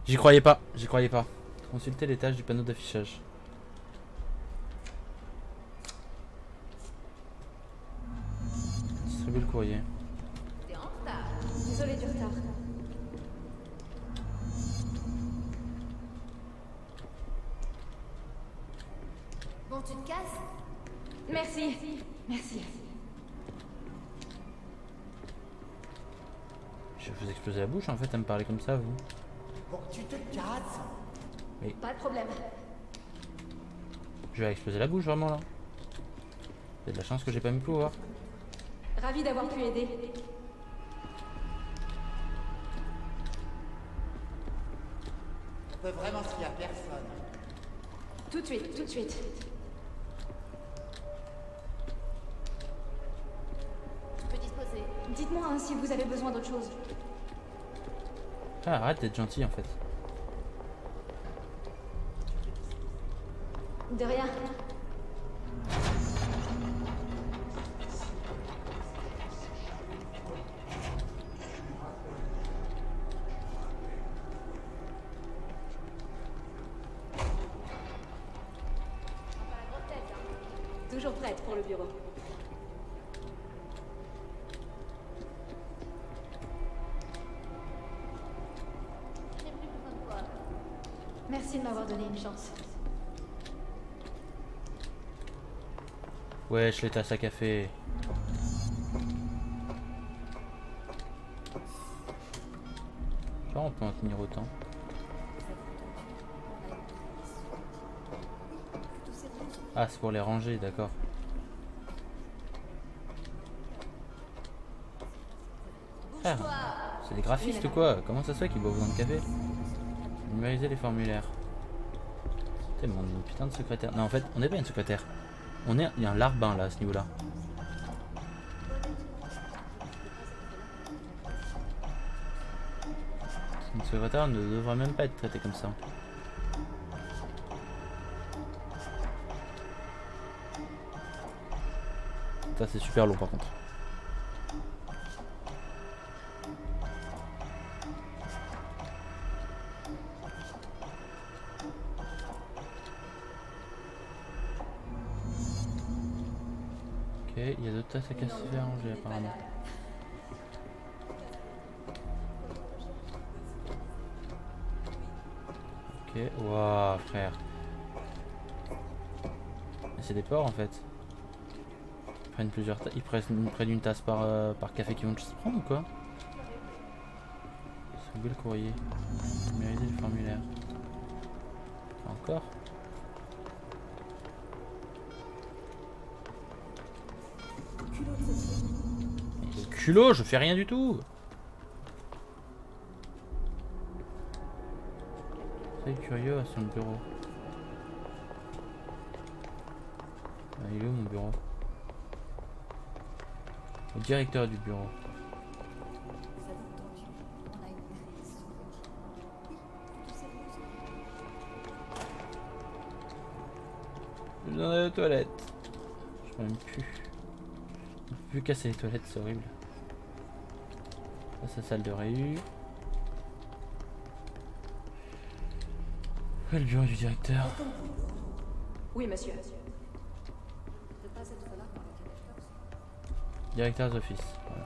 J'y croyais pas, j'y croyais pas. Consultez l'étage du panneau d'affichage. Distribuer le courrier. T'es en retard. Désolée du retard. Bon, tu te casses? Merci. Merci. Je vais vous exploser la bouche en fait à me parler comme ça, vous. Pour que tu te casses. Pas de problème. Je vais exploser la bouche vraiment là. Il y a de la chance que j'ai pas mes pouvoirs. Ravi d'avoir pu aider. On peut vraiment se fier à personne. Tout de suite, tout de suite. Tu peux disposer. Dites-moi hein, si vous avez besoin d'autre chose. Ah, arrête d'être gentil en fait. De rien. Toujours prête pour le bureau. J'ai plus besoin de toi. Merci de m'avoir donné une chance. Wesh, les tasses à café. Genre on peut en tenir autant. Ah, c'est pour les ranger, d'accord. Frère, c'est des graphistes ou quoi? Comment ça se fait qu'ils boivent autant de café? Numériser les formulaires. Tellement une putain de secrétaire. Non, en fait, on n'est pas une secrétaire. Il y a un larbin là à ce niveau-là. Une secrétaire ne devrait même pas être traitée comme ça. Ça c'est super long par contre. Ok, il y a d'autres tasses à café à ranger apparemment. Ok, waouh frère. Mais c'est des porcs en fait. Ils prennent une tasse par café qu'ils vont se prendre ou quoi? Sauver le courrier. Numériser le formulaire. Encore? Mais le culot, je fais rien du tout! C'est curieux à son bureau. Ah, il est où mon bureau? Le directeur du bureau. Je vais dans la toilette. Je peux même plus. Je peux plus casser les toilettes, c'est horrible. Ça, c'est sa salle de réu. Où est le bureau du directeur? Oui, monsieur. Director's office. Voilà.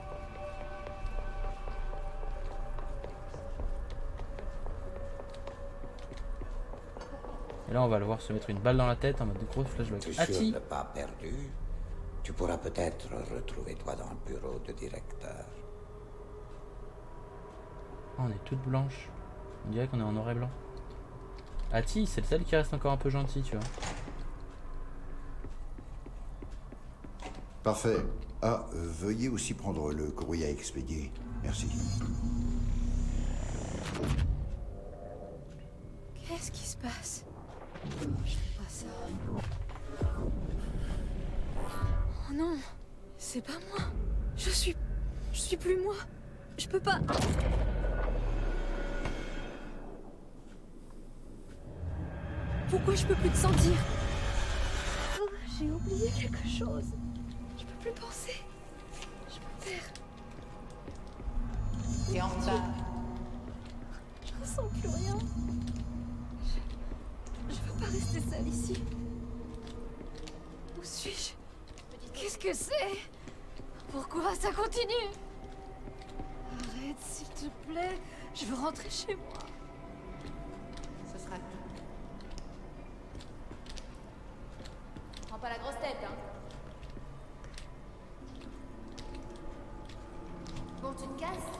Et là, on va le voir se mettre une balle dans la tête en mode gros flashback. Tu es Ati! sûr de pas perdu? Tu pourras peut-être retrouver toi dans le bureau de directeur. Oh, on est toute blanche. On dirait qu'on est en noir et blanc. Ati, c'est celle qui reste encore un peu gentille, tu vois. Parfait. Ah, veuillez aussi prendre le courrier à expédier. Merci. Qu'est-ce qui se passe? Je fais pas ça. Oh non, c'est pas moi. Je suis plus moi. Je peux pas. Pourquoi je peux plus te sentir? Oh, j'ai oublié quelque chose. Je peux plus penser. Je me perds. T'es en retard. Je ressens sens plus rien. Je veux pas rester seule ici. Où suis-je? Qu'est-ce que c'est? Pourquoi ça continue? Arrête, s'il te plaît. Je veux rentrer chez moi. Ce sera tout. Prends pas la grosse tête, hein. Bon, tu te casses?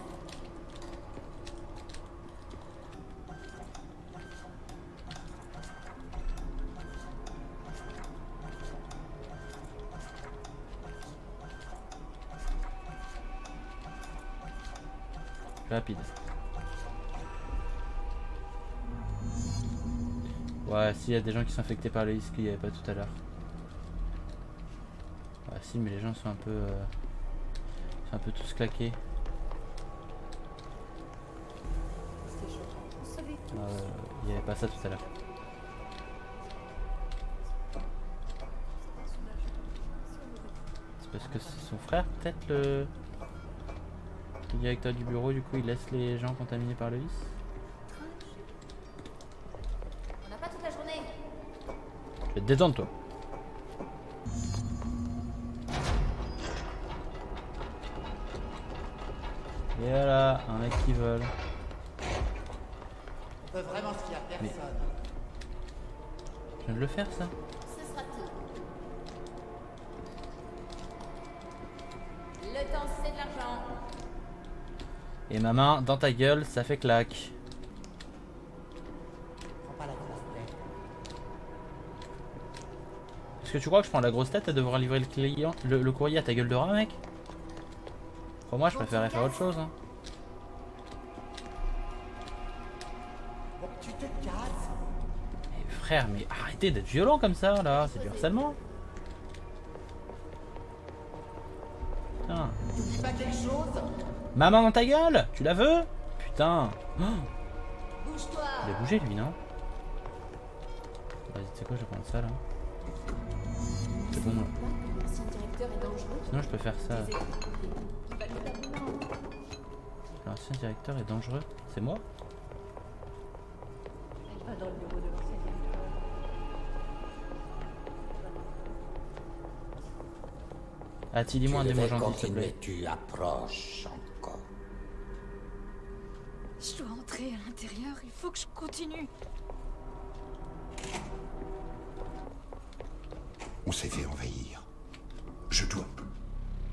Rapide. Ouais, s'il y a des gens qui sont infectés par le risque qu'il n'y avait pas tout à l'heure. Ouais, si, mais les gens sont un peu tous claqués. Il n'y avait pas ça tout à l'heure. C'est parce que c'est son frère, peut-être, le directeur du bureau, du coup, il laisse les gens contaminés par le vice. On n'a pas toute la journée. Détends-toi. Et voilà, un mec qui vole. On peut vraiment se fier à personne. Je viens de le faire, ça. Ce sera tout. Le temps, c'est de l'argent. Et ma main dans ta gueule, ça fait claque. Prends pas la grosse tête. Est-ce que tu crois que je prends la grosse tête à devoir livrer le courrier à ta gueule de rat, mec? Crois-moi, je préférerais faire autre chose. Hein. Bon, tu te casses. Mais frère, mais arrêtez d'être violent comme ça, là. C'est du harcèlement. Putain. T'oublies pas quelque chose? Ma main dans ta gueule? Tu la veux? Putain. Oh, Bouge-toi. il a bougé, lui, non? Vas-y, tu sais quoi, je vais prendre ça, là. C'est bon, là. L'ancien directeur est dangereux. Sinon, je peux faire ça. Il va le mettre. L'ancien directeur est dangereux. C'est moi? Pas dans le bureau de l'ancien directeur. Ah, dis-moi un Tu démon devais gentil, s'il te continuer, plaît. tu approches encore. Je dois entrer à l'intérieur, il faut que je continue. On s'est fait envahir. Je dois.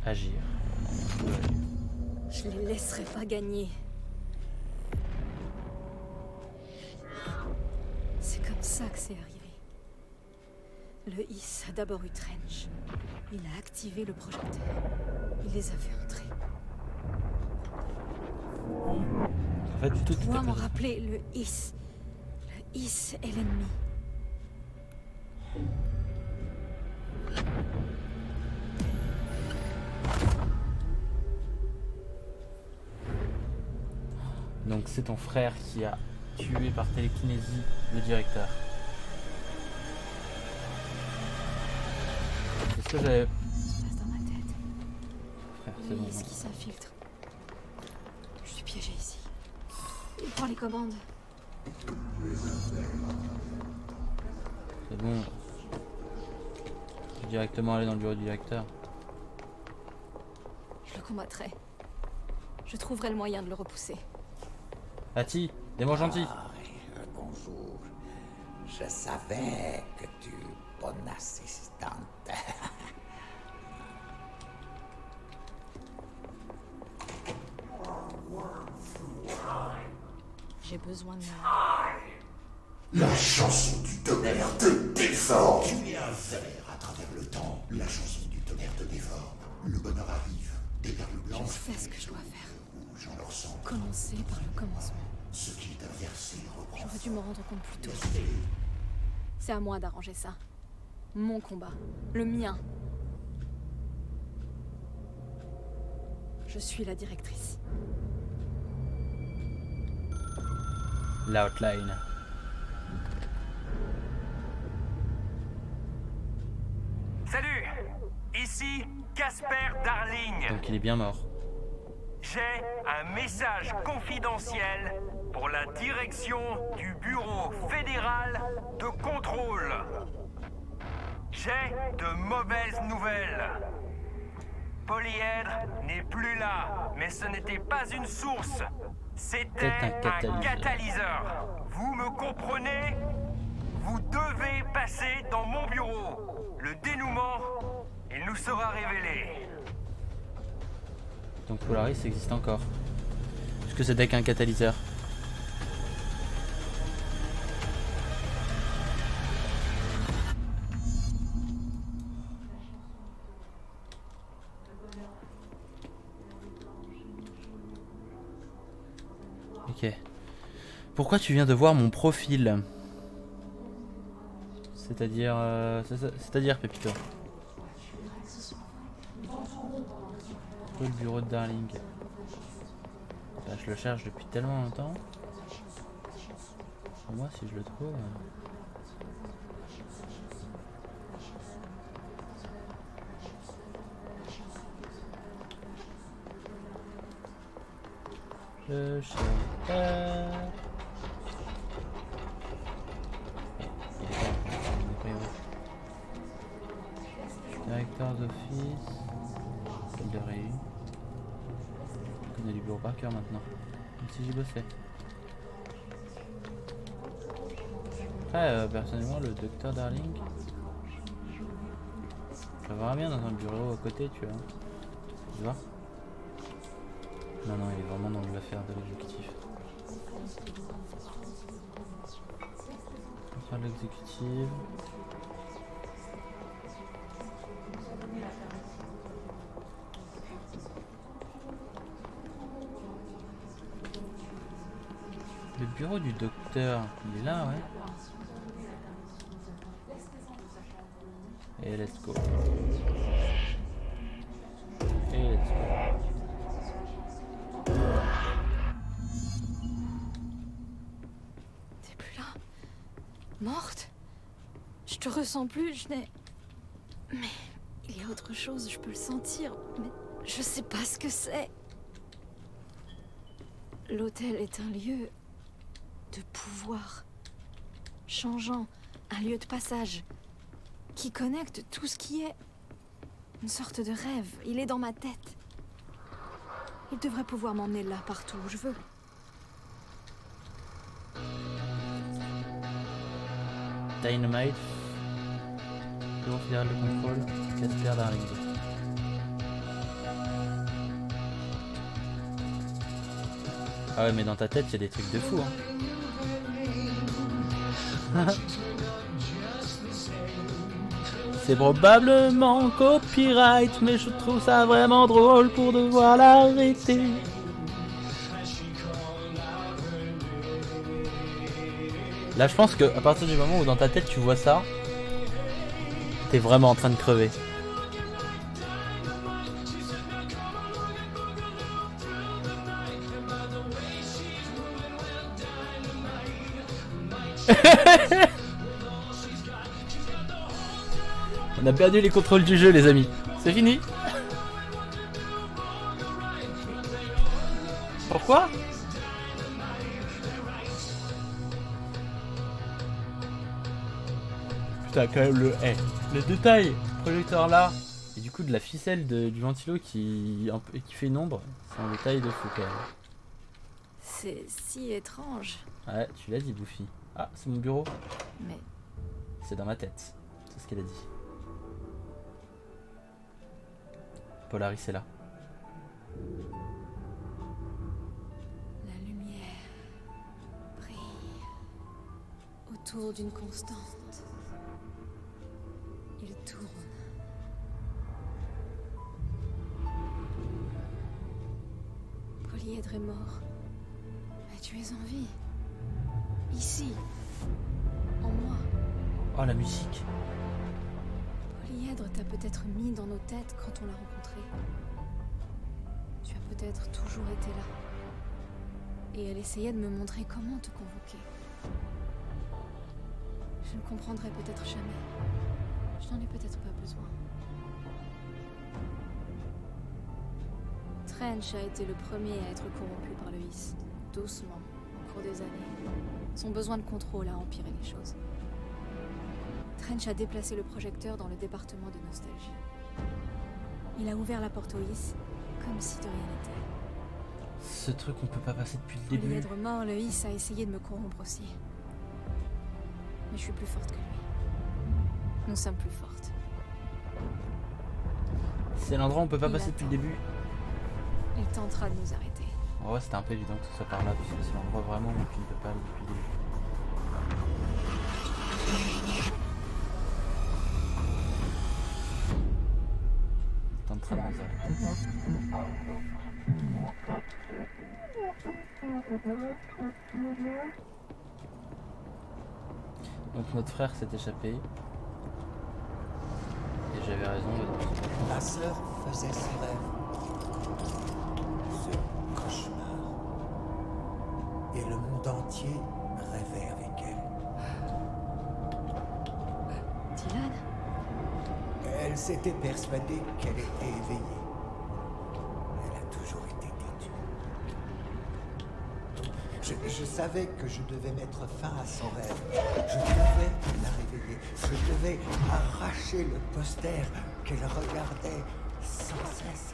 Agir. Je les laisserai pas gagner. C'est comme ça que c'est arrivé. Le Hiss a d'abord eu Trench. Il a activé le projecteur. Il les a fait entrer. En fait, tout est Moi, m'en à fait- rappeler le Hiss. Le Hiss est l'ennemi. Donc c'est ton frère qui a tué par télékinésie le directeur. Est-ce que j'avais... Ça se passe dans ma tête. Frère, c'est Le bon. Hiss qui s'infiltre. Je suis piégée ici. Il prend les commandes. C'est bon. Je vais directement aller dans le bureau du directeur. Je le combattrai. Je trouverai le moyen de le repousser. Ati, démon gentil. Ah, bonjour. Je savais que tu es bonne assistante. J'ai besoin de moi. La chanson du tonnerre te dévore. Tu es un ver à travers le temps. La chanson du tonnerre te dévore. Le bonheur arrive. Des perles Je blanches. sais ce que je dois faire. Rouges en leur sang. Commencer par le commencement. Ce qui est inversé reprend. J'aurais dû me rendre compte plus tôt. C'est à moi d'arranger ça. Mon combat. Le mien. Je suis la directrice. L'outline. Salut, ici Casper Darling. Donc il est bien mort. J'ai un message confidentiel pour la direction du Bureau fédéral de contrôle. J'ai de mauvaises nouvelles. Polyèdre n'est plus là, mais ce n'était pas une source. C'était un catalyseur. Vous me comprenez? Vous devez passer dans mon bureau. Le dénouement, il nous sera révélé. Donc Polaris existe encore. Est-ce que c'était qu'un catalyseur? Ok. Pourquoi tu viens de voir mon profil? C'est-à-dire... c'est-à-dire, Pépito. Le bureau de Darling. Bah, je le cherche depuis tellement longtemps. Pour moi, si je le trouve... Je cherche pas... Directeur d'office, salle de réunion. Je connais du bureau par cœur maintenant, même si j'y bossais. Après, personnellement, le docteur Darling, je le verrais bien dans un bureau à côté, tu vois. Tu vois? Non, non, il est vraiment dans l'affaire de l'exécutif. Affaire de l'exécutive. Le bureau du docteur, il est là, ouais. Et let's go. Et let's go. T'es plus là? Morte? Je te ressens plus, je n'ai... Mais il y a autre chose, je peux le sentir, mais je sais pas ce que c'est. L'hôtel est un lieu de pouvoir, changeant, un lieu de passage, qui connecte tout ce qui est une sorte de rêve. Il est dans ma tête. Il devrait pouvoir m'emmener là, partout où je veux. Dynamite, bureau fédéral de contrôle, Casper Darling. Ah ouais, mais dans ta tête, il y a des trucs de fou, hein. C'est probablement copyright, mais je trouve ça vraiment drôle pour devoir l'arrêter. Là, je pense que à partir du moment où dans ta tête tu vois ça, t'es vraiment en train de crever. On a perdu les contrôles du jeu, les amis. C'est fini. Pourquoi? Putain, quand même le détail. Projecteur là. Et du coup de la ficelle du ventilo qui fait une ombre. C'est un détail de fou quand même. C'est si étrange. Ouais, tu l'as dit, Buffy. Ah, c'est mon bureau. Mais C'est dans ma tête. C'est ce qu'elle a dit. Polaris est là. la lumière brille autour d'une constante. Il tourne. Polyèdre est mort. Mais tu es en vie. Ici. En moi. Oh, la musique. Polyèdre t'a peut-être mis dans nos têtes quand on l'a rencontré. Tu as peut-être toujours été là. Et elle essayait de me montrer comment te convoquer. Je ne comprendrai peut-être jamais. Je n'en ai peut-être pas besoin. Trench a été le premier à être corrompu par le His. Doucement, en cours des années. Son besoin de contrôle a empiré les choses. Trench a déplacé le projecteur dans le département de nostalgie. Il a ouvert la porte au Is, comme si de rien n'était. Ce truc on peut pas passer depuis le Au lieu début. d'être mort, le Is a essayé de me corrompre aussi. Mais je suis plus forte que lui. Nous sommes plus fortes. C'est l'endroit où on peut pas Il passer depuis le début. Il tentera de nous arrêter. En vrai c'était un peu évident que ce soit par là, parce que c'est l'endroit vraiment où tu ne peux pas aller depuis le début. C'est en train de nous arrêter. Donc notre frère s'est échappé. Et j'avais raison. Ma sœur faisait ses rêves. Ce cauchemar. Et le monde entier rêvait avec elle. Dylan? Elle s'était persuadée qu'elle était éveillée. Elle a toujours été têtue. Je savais que je devais mettre fin à son rêve. Je devais la réveiller. Je devais arracher le poster qu'elle regardait sans cesse.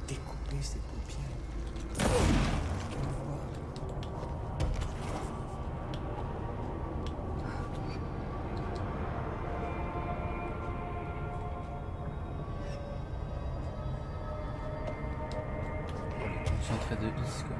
Découper ses paupières. Qu'elle voit. Concentré de Is quoi.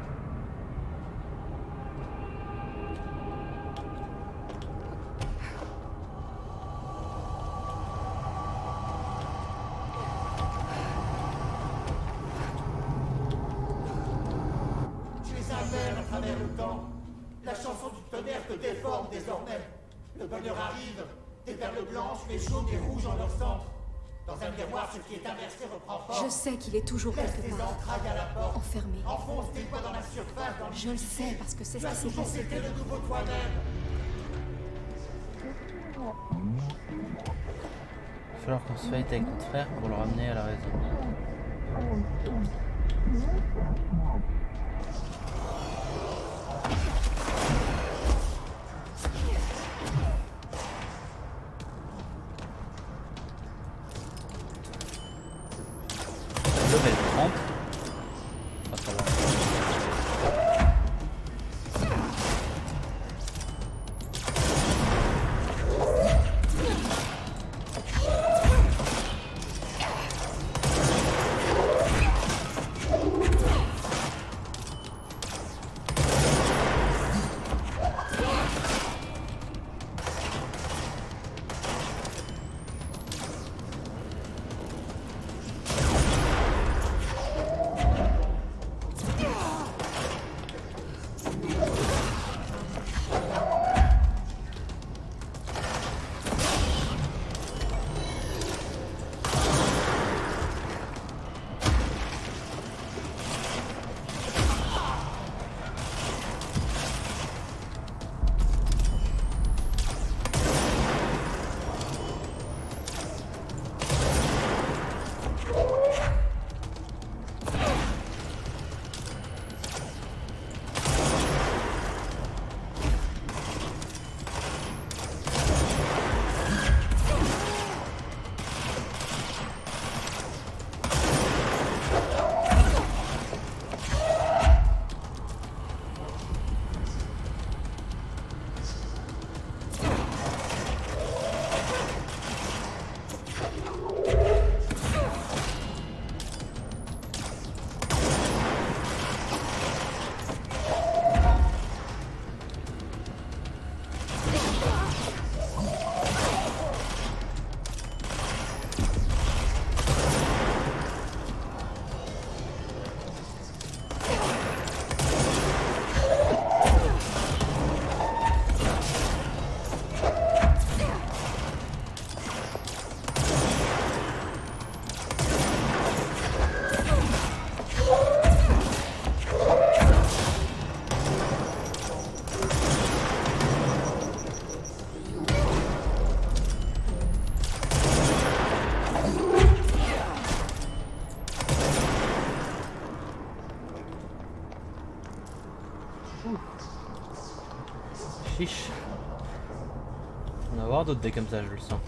Tu es un ver à travers le temps. La chanson du tonnerre te déforme désormais. Le bonheur arrive, des perles blanches, mais jaunes et rouges en leur centre. Dans un miroir, ce qui est inversé reprend forme. Je sais qu'il est toujours Laisse quelque tes part. entrailles à la porte. Enfermé. Enfonce tes doigts dans la surface, dans Je le sais parce que c'est Tu ce as qui s'est toujours passé. été le nouveau toi-même. Il va falloir qu'on se fight avec notre frère pour le ramener à la raison. Level 30. Ah, ça va. Chiche. On va avoir d'autres dés comme ça, je le sens.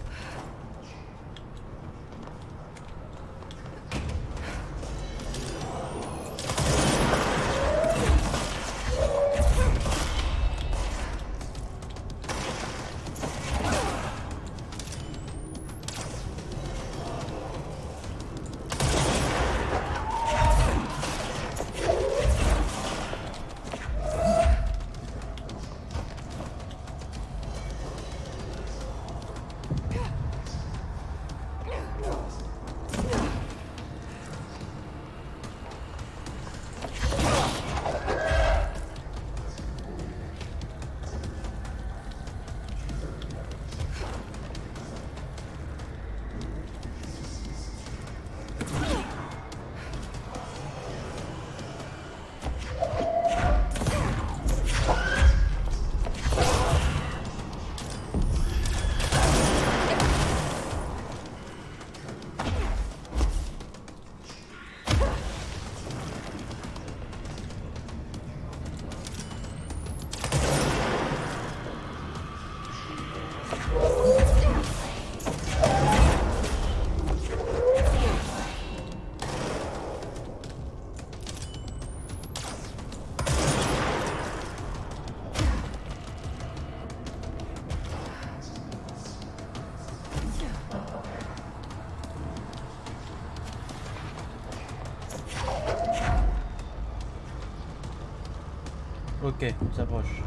Ok, on s'approche.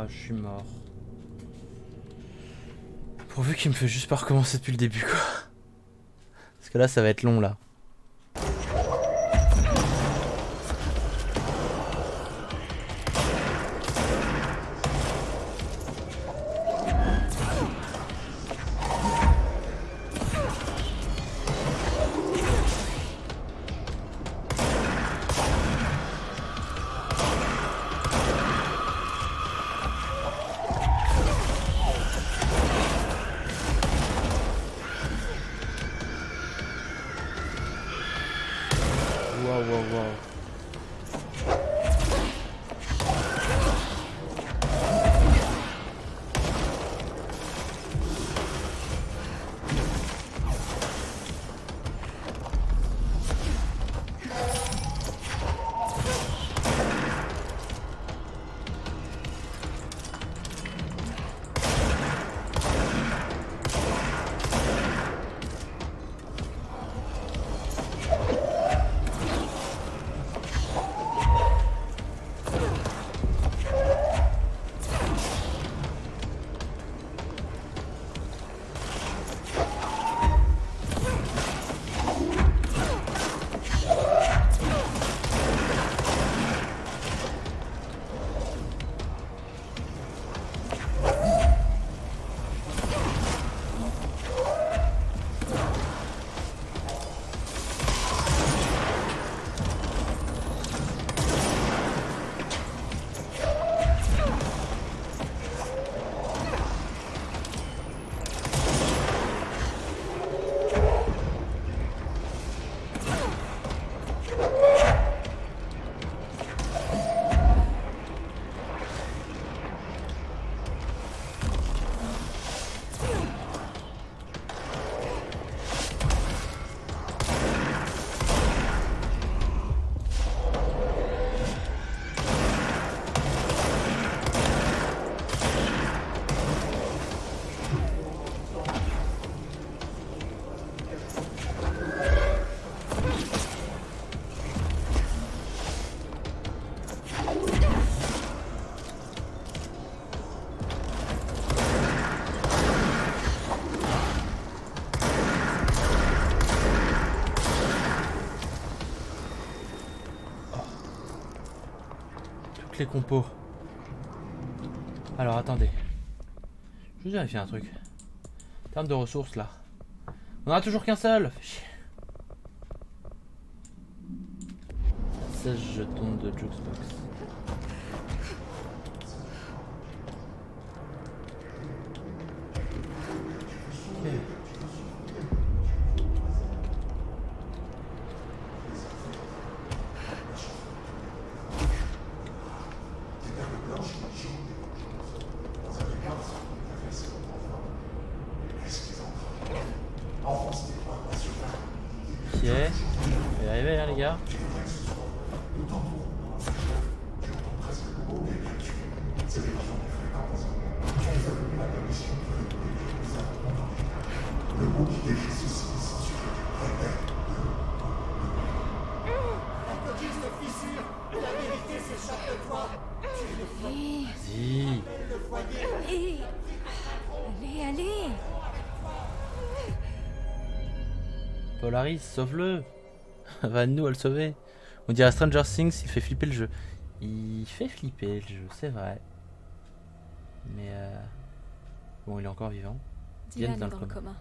Je suis mort. Pourvu qu'il me fait juste pas recommencer depuis le début, quoi. Parce que là, ça va être long, là. toutes les compos. Alors attendez. Je vais vérifier un truc. En termes de ressources là. On en a toujours qu'un seul. 16 jetons de Jukebox. Ok. Ok. On va y arriver hein, les gars. La coquille se fissure, la vérité s'échappe de toi. Vas-y. Le foyer. Allez. Polaris, sauve-le. Va nous à le sauver. On dirait Stranger Things, il fait flipper le jeu. Il fait flipper le jeu, c'est vrai. Mais bon, il est encore vivant. Dylan est dans dans le le coma.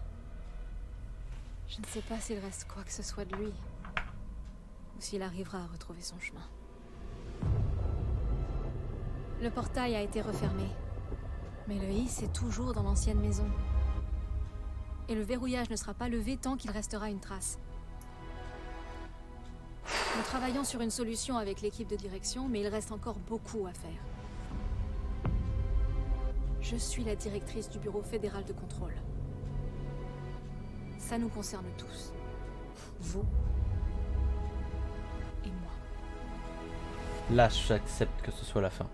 Je ne sais pas s'il reste quoi que ce soit de lui. Ou s'il arrivera à retrouver son chemin. Le portail a été refermé. Mais le hisse est toujours dans l'ancienne maison. Et le verrouillage ne sera pas levé tant qu'il restera une trace. Nous travaillons sur une solution avec l'équipe de direction, mais il reste encore beaucoup à faire. Je suis la directrice du bureau fédéral de contrôle. Ça nous concerne tous. Vous et moi. Là, j'accepte que ce soit la fin.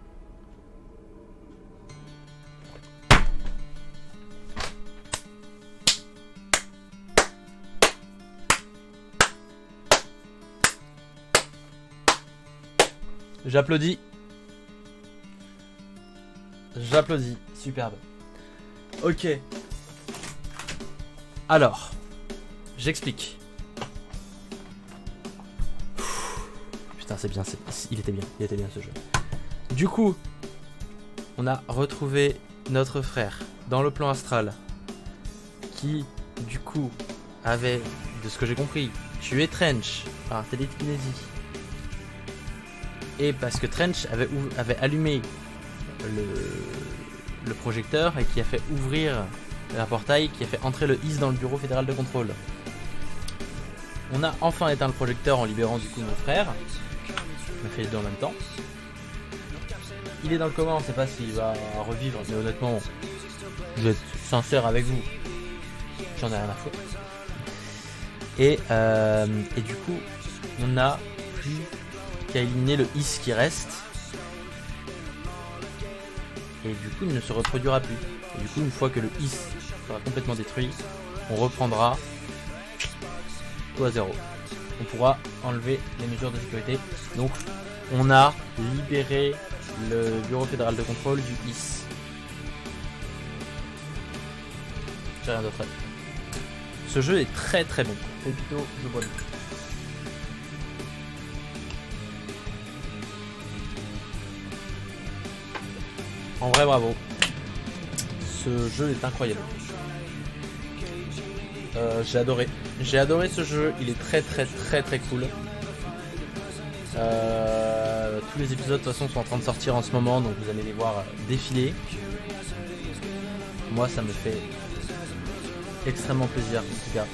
J'applaudis. J'applaudis. Superbe. Ok. Alors, j'explique. Putain, c'est bien. Il était bien ce jeu. Du coup, on a retrouvé notre frère dans le plan astral qui, du coup, avait, de ce que j'ai compris, tué Trench par télékinésie. Et parce que Trench avait allumé le projecteur et qui a fait ouvrir un portail qui a fait entrer le hisse dans le bureau fédéral de contrôle. On a enfin éteint le projecteur en libérant du coup mon frère. On a fait les deux en même temps. Il est dans le coma, on ne sait pas s'il va revivre, mais honnêtement, je vais être sincère avec vous, j'en ai rien à foutre. Et du coup, on n'a plus qu'à éliminer le hisse qui reste. Et du coup, il ne se reproduira plus. Et du coup, une fois que le hisse sera complètement détruit, on reprendra tout à zéro. On pourra enlever les mesures de sécurité. Donc, on a libéré le bureau fédéral de contrôle du hisse. J'ai rien d'autre à dire. Ce jeu est très très bon. Et plutôt, je bois. En vrai, bravo. Ce jeu est incroyable. J'ai adoré. J'ai adoré ce jeu. Il est très très très très cool. Tous les épisodes de toute façon sont en train de sortir en ce moment, donc vous allez les voir défiler. Moi, ça me fait extrêmement plaisir en tout cas.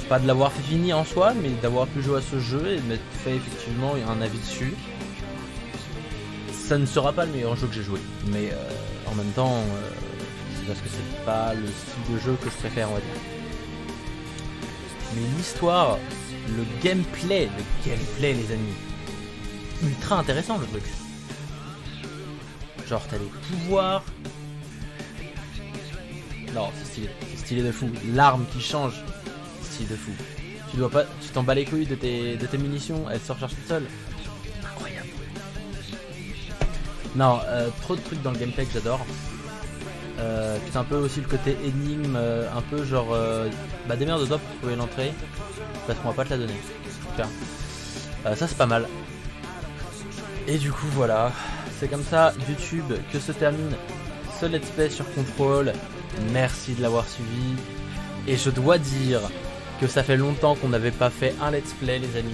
Pas de l'avoir fait fini en soi, mais d'avoir pu jouer à ce jeu et de m'être fait effectivement un avis dessus. Ça ne sera pas le meilleur jeu que j'ai joué, mais en même temps, c'est parce que c'est pas le style de jeu que je préfère, on va dire. Mais l'histoire, le gameplay, les amis, ultra intéressant le truc. Genre t'as des pouvoirs. Non, c'est stylé de fou. L'arme qui change, stylé de fou. Tu t'en bats les couilles de tes munitions, elles se rechargent toutes seules. Incroyable. Non, trop de trucs dans le gameplay que j'adore. C'est un peu aussi le côté énigme, un peu genre démerde-toi pour trouver l'entrée, parce qu'on va pas te la donner. Ça c'est pas mal. Et du coup voilà, c'est comme ça YouTube que se termine ce let's play sur Control. Merci de l'avoir suivi. Et je dois dire que ça fait longtemps qu'on n'avait pas fait un let's play les amis,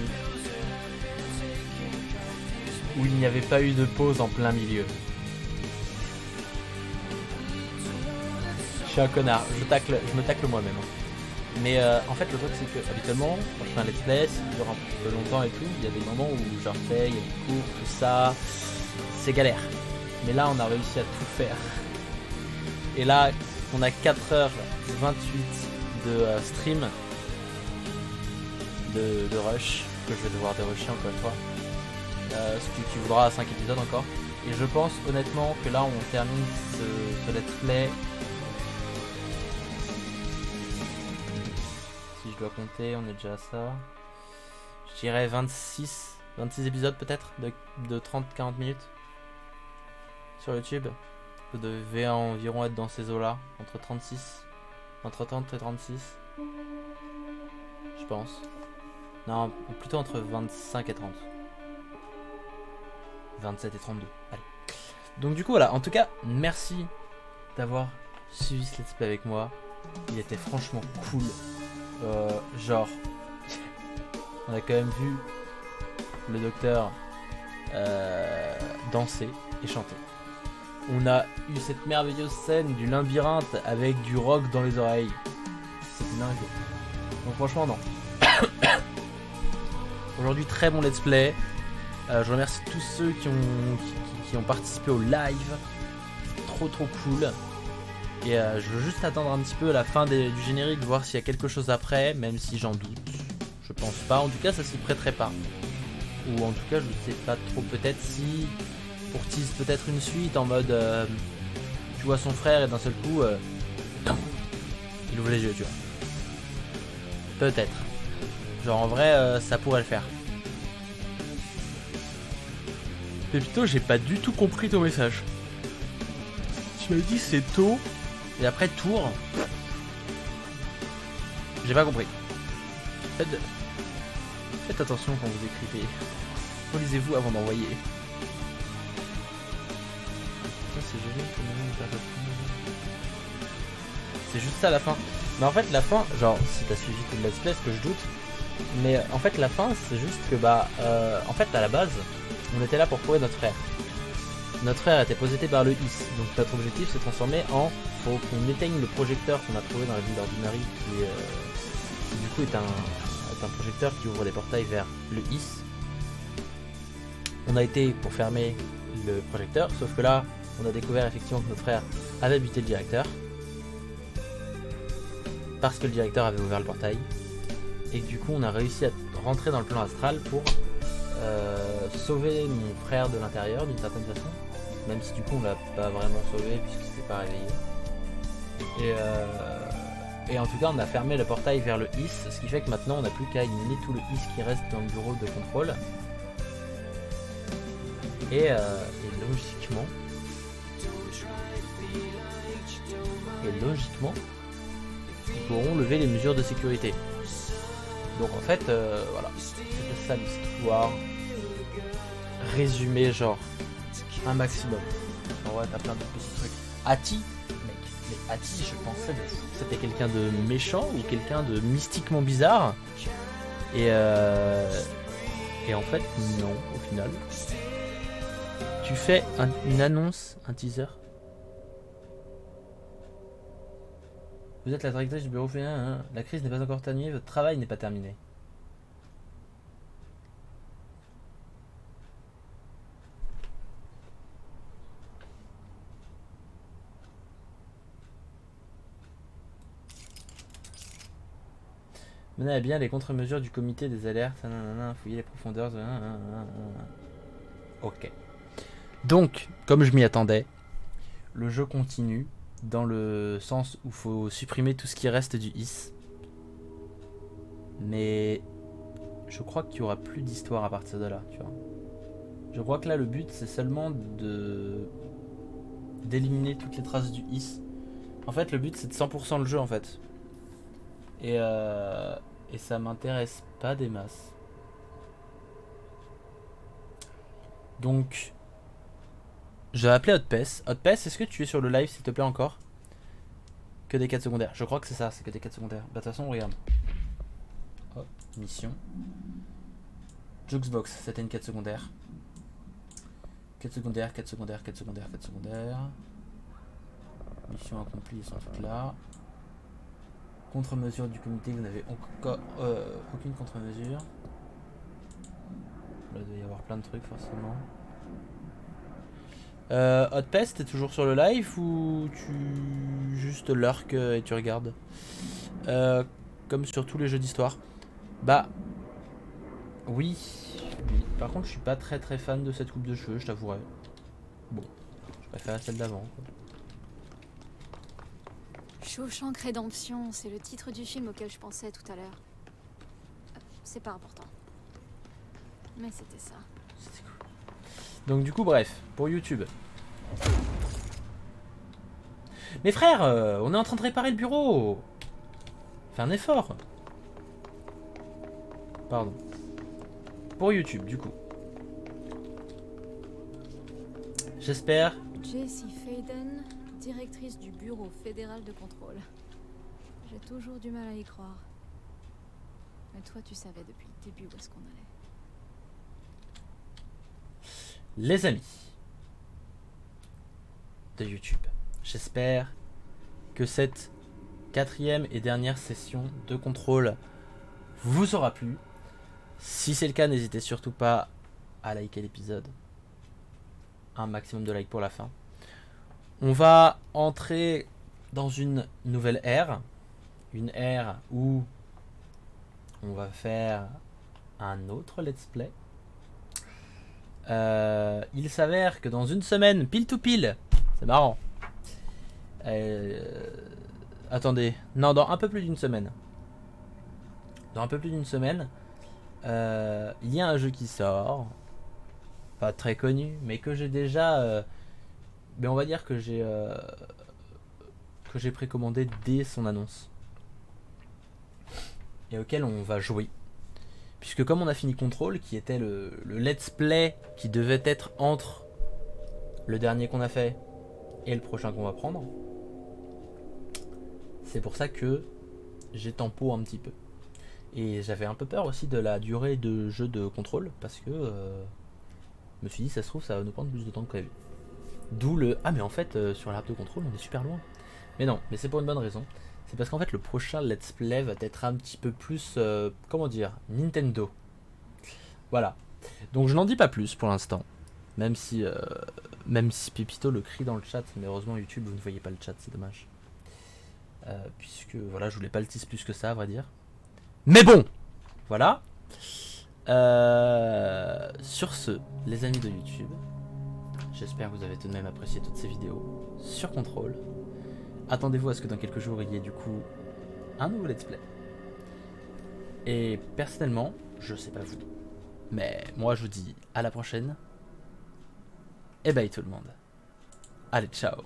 où il n'y avait pas eu de pause en plein milieu. Je suis un connard, je me tacle moi-même. Mais en fait le truc c'est que habituellement quand je fais un let's play, ça dure un peu longtemps et tout, il y a des moments où genre il y a des cours, tout ça, c'est galère. Mais là on a réussi à tout faire. Et là on a 4h28 de stream de rush, que je vais devoir dérusher encore une fois. Ce qui voudra 5 épisodes encore. Et je pense honnêtement que là on termine ce let's play. Si je dois compter, on est déjà à ça. Je dirais 26 épisodes peut-être de 30-40 minutes sur YouTube. Vous devez environ être dans ces eaux là, entre 30 et 36. Je pense. Non, plutôt entre 25 et 30. 27 et 32. Allez. Donc du coup voilà, en tout cas, merci d'avoir suivi ce let's play avec moi. Il était franchement cool. Genre, on a quand même vu le docteur danser et chanter. On a eu cette merveilleuse scène du labyrinthe avec du rock dans les oreilles. C'était dingue. Donc franchement non. Aujourd'hui très bon let's play. Je remercie tous ceux qui ont participé au live. Trop cool. Et je veux juste attendre un petit peu la fin du générique, voir s'il y a quelque chose après, même si j'en doute. Je pense pas, en tout cas ça s'y prêterait pas. Ou en tout cas je sais pas trop, peut-être si pour tease peut-être une suite en mode tu vois son frère et d'un seul coup il ouvre les yeux, tu vois. Peut-être. Genre en vrai ça pourrait le faire. Pépito, j'ai pas du tout compris ton message. Tu m'as dit c'est tôt et après tour. J'ai pas compris. Faites attention quand vous écrivez. Relisez-vous avant d'envoyer. C'est juste ça la fin. Mais en fait la fin, genre si t'as suivi tout le let's play, ce que je doute. Mais en fait la fin c'est juste que en fait à la base on était là pour trouver notre frère. Notre frère était possédé par le IS, donc notre objectif s'est transformé en faut qu'on éteigne le projecteur qu'on a trouvé dans la ville d'Ordinary qui du coup est un projecteur qui ouvre des portails vers le IS. On a été pour fermer le projecteur, sauf que là on a découvert effectivement que notre frère avait buté le directeur parce que le directeur avait ouvert le portail et que du coup on a réussi à rentrer dans le plan astral pour sauver mon frère de l'intérieur d'une certaine façon, même si du coup on l'a pas vraiment sauvé puisqu'il s'est pas réveillé. Et en tout cas on a fermé le portail vers le IS, ce qui fait que maintenant on n'a plus qu'à éliminer tout le IS qui reste dans le bureau de contrôle. Et logiquement ils pourront lever les mesures de sécurité. Donc en fait voilà, c'était ça l'histoire résumée, genre un maximum. En vrai t'as plein de petits trucs. Ati, mec, mais Ati je pensais que c'était quelqu'un de méchant ou quelqu'un de mystiquement bizarre. Et en fait non, au final. Tu fais une annonce, un teaser. Vous êtes la directrice du bureau féminin, hein. La crise n'est pas encore terminée, votre travail n'est pas terminé. Menez à bien les contre-mesures du comité des alertes, fouiller les profondeurs. Ok. Donc, comme je m'y attendais, le jeu continue dans le sens où il faut supprimer tout ce qui reste du IS. Mais je crois qu'il n'y aura plus d'histoire à partir de là, tu vois. Je crois que là, le but, c'est seulement d'éliminer toutes les traces du IS. En fait, le but, c'est de 100% le jeu, en fait. Et ça m'intéresse pas des masses. Donc, je vais appeler Hotpess. Hotpess, est-ce que tu es sur le live s'il te plaît encore? Que des quêtes secondaires. Je crois que c'est ça, c'est que des quêtes secondaires. Bah de toute façon, regarde. Hop, mission. Jukebox, c'était une quête secondaire. Quête secondaire, quête secondaire, quête secondaire, quête secondaire. Mission accomplie, ils sont toutes là. Contre-mesure du comité, vous n'avez encore aucune contre-mesure. Là, il doit y avoir plein de trucs forcément. Hotpess, t'es toujours sur le live ou tu juste lurk et tu regardes comme sur tous les jeux d'histoire? Bah oui, oui. Par contre je suis pas très fan de cette coupe de cheveux, je t'avouerai. Bon, je préfère celle d'avant. Shawshank Redemption, c'est le titre du film auquel je pensais tout à l'heure. C'est pas important. Mais c'était ça. C'était cool. Donc du coup bref, pour YouTube. Mais frère, on est en train de réparer le bureau. Fais un effort. Pardon. Pour YouTube du coup. J'espère. Jessie Faden, directrice du Bureau fédéral de contrôle. J'ai toujours du mal à y croire. Mais toi, tu savais depuis le début où est-ce qu'on allait. Les amis de YouTube, j'espère que cette 4e et dernière session de contrôle vous aura plu. Si c'est le cas, n'hésitez surtout pas à liker l'épisode. Un maximum de likes pour la fin. On va entrer dans une nouvelle ère. Une ère où on va faire un autre let's play. Il s'avère que dans une semaine, pile to pile, c'est marrant. Attendez, non, dans un peu plus d'une semaine. Dans un peu plus d'une semaine, il y a un jeu qui sort, pas très connu, mais que j'ai déjà, mais on va dire que j'ai précommandé dès son annonce et auquel on va jouer. Puisque comme on a fini Control, qui était le let's play qui devait être entre le dernier qu'on a fait et le prochain qu'on va prendre, c'est pour ça que j'ai tempo un petit peu. Et j'avais un peu peur aussi de la durée de jeu de Control, parce que je me suis dit, ça se trouve, ça va nous prendre plus de temps que prévu. D'où le... Ah mais en fait, sur l'app de Control, on est super loin. Mais non, mais c'est pour une bonne raison. C'est parce qu'en fait le prochain let's play va être un petit peu plus, comment dire, Nintendo. Voilà. Donc je n'en dis pas plus pour l'instant. Même si Pépito le crie dans le chat. Mais heureusement YouTube vous ne voyez pas le chat, c'est dommage. Puisque voilà, je voulais pas le tease plus que ça à vrai dire. Mais bon, voilà. Sur ce, les amis de YouTube, j'espère que vous avez tout de même apprécié toutes ces vidéos sur Control. Attendez-vous à ce que dans quelques jours il y ait du coup un nouveau let's play. Et personnellement, je sais pas vous, mais moi je vous dis à la prochaine. Et bye tout le monde. Allez, ciao.